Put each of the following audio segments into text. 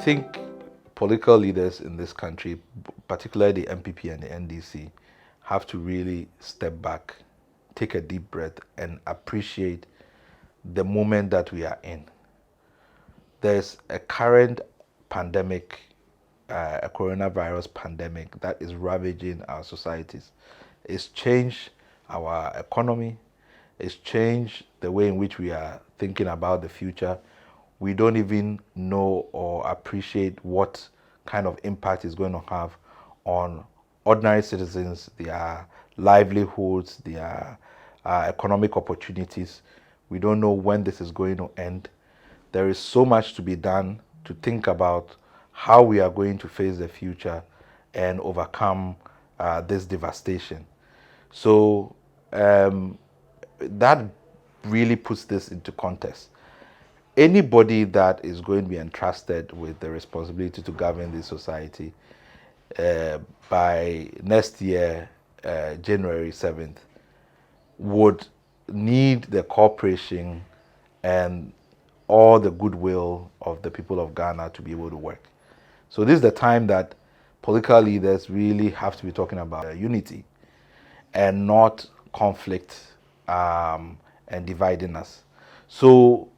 think political leaders in this country, particularly the MPP and the NDC, have to really step back, take a deep breath, and appreciate the moment that we are in. There's a current pandemic, a coronavirus pandemic that is ravaging our societies. It's changed our economy. It's changed the way in which we are thinking about the future. We don't even know or appreciate what kind of impact it's going to have on ordinary citizens, their livelihoods, their economic opportunities. We don't know when this is going to end. There is so much to be done to think about how we are going to face the future and overcome this devastation. So that really puts this into context. Anybody that is going to be entrusted with the responsibility to govern this society by next year, January 7th, would need the cooperation and all the goodwill of the people of Ghana to be able to work. So this is the time that political leaders really have to be talking about unity and not conflict and dividing us. So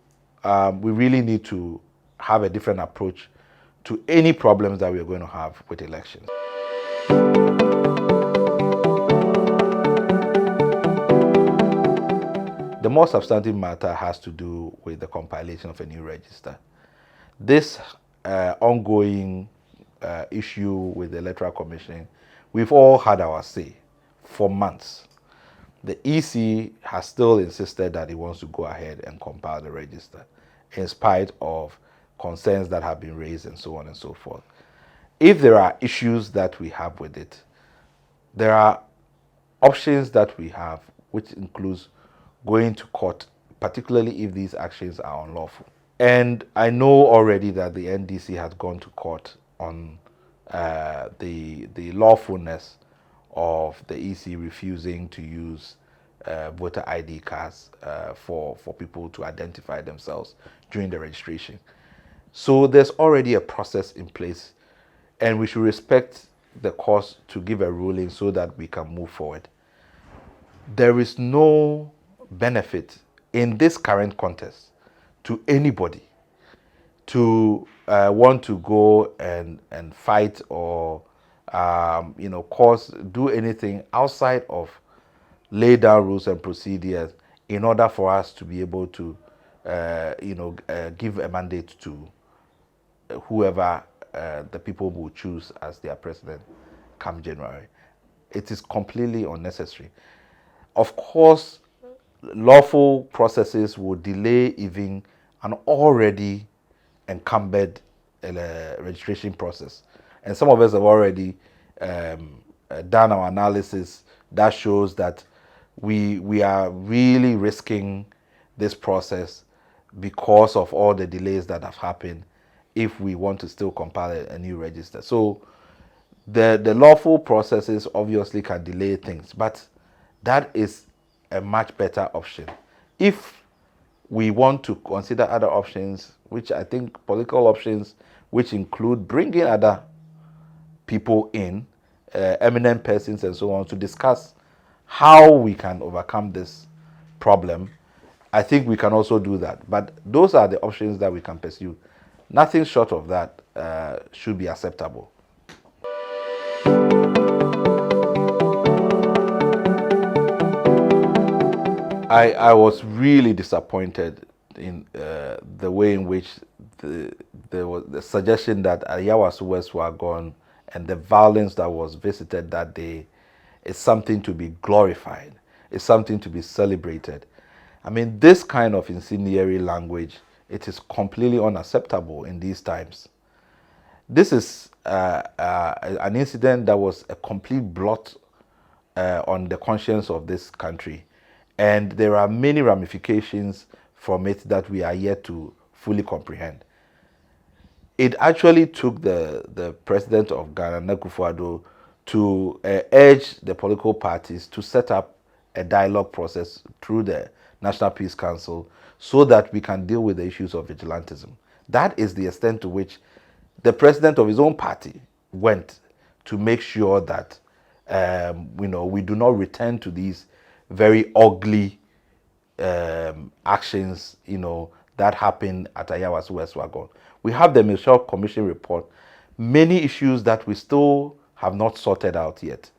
we really need to have a different approach to any problems that we are going to have with elections. The more substantive matter has to do with the compilation of a new register. This ongoing issue with the Electoral Commission, we've all had our say for months. The EC has still insisted that it wants to go ahead and compile the register, in spite of concerns that have been raised and so on and so forth. If there are issues that we have with it, there are options that we have, which includes going to court, particularly if these actions are unlawful. And I know already that the NDC has gone to court on the lawfulness of the EC refusing to use voter ID cards for people to identify themselves during the registration. So there's already a process in place, and we should respect the court to give a ruling so that we can move forward. There is no benefit in this current context to anybody to want to go and fight or do anything outside of lay down rules and procedures in order for us to be able to give a mandate to whoever the people will choose as their president come January. It is completely unnecessary. Of course, lawful processes will delay even an already encumbered registration process. And some of us have already done our analysis that shows that we are really risking this process because of all the delays that have happened if we want to still compile a new register. So the lawful processes obviously can delay things, but that is a much better option. If we want to consider other options, which I think political options, which include bringing other people in, eminent persons and so on, to discuss how we can overcome this problem, I think we can also do that. But those are the options that we can pursue. Nothing short of that should be acceptable. I was really disappointed in the way in which there was the suggestion that Ayawaso West were gone and the violence that was visited that day is something to be glorified. It's something to be celebrated. I mean, this kind of incendiary language, it is completely unacceptable in these times. This is an incident that was a complete blot on the conscience of this country. And there are many ramifications from it that we are yet to fully comprehend. It actually took the president of Ghana, Akufo-Addo, to urge the political parties to set up a dialogue process through the National Peace Council so that we can deal with the issues of vigilantism. That is the extent to which the president of his own party went to make sure that we do not return to these very ugly actions, that happened at Ayawaso West Wagon. We have the Michelle Commission report, many issues that we still have not sorted out yet.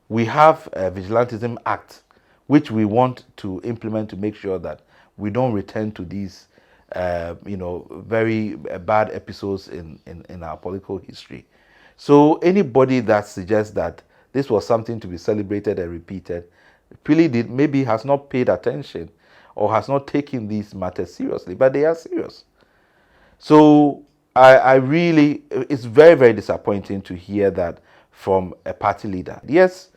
We have a Vigilantism Act, which we want to implement to make sure that we don't return to these, very bad episodes in our political history. So anybody that suggests that this was something to be celebrated and repeated, really maybe has not paid attention or has not taken these matters seriously, but they are serious. So I really, it's very, very disappointing to hear that from a party leader. Yes,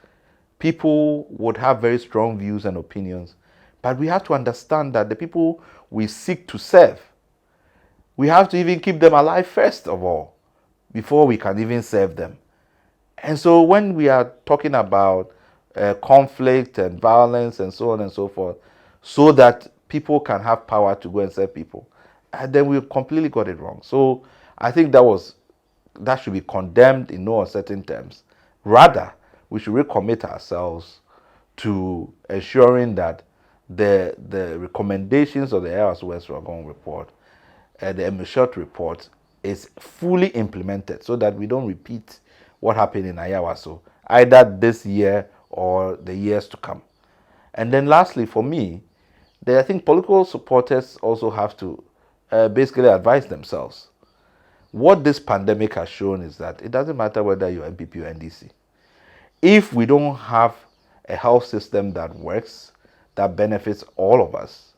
people would have very strong views and opinions, but we have to understand that the people we seek to serve, we have to even keep them alive first of all, before we can even serve them. And so when we are talking about conflict and violence and so on and so forth, so that people can have power to go and serve people, then we completely got it wrong. So I think that should be condemned in no uncertain terms. Rather, we should recommit ourselves to ensuring that the recommendations of the Ayawaso West Wagon report, the Emishot report, is fully implemented so that we don't repeat what happened in Ayawaso, either this year or the years to come. And then lastly, for me, I think political supporters also have to basically advise themselves. What this pandemic has shown is that it doesn't matter whether you're MPP or NDC. If we don't have a health system that works, that benefits all of us,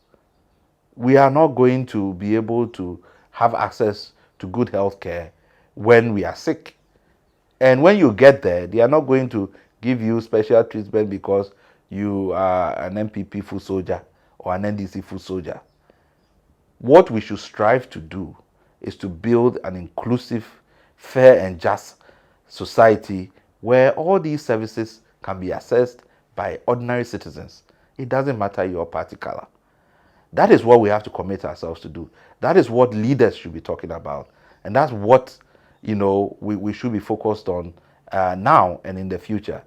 we are not going to be able to have access to good health care when we are sick. And when you get there, they are not going to give you special treatment because you are an MPP foot soldier or an NDC foot soldier. What we should strive to do is to build an inclusive, fair and just society where all these services can be accessed by ordinary citizens. It doesn't matter your party color. That is what we have to commit ourselves to do. That is what leaders should be talking about. And that's what, we should be focused on now and in the future.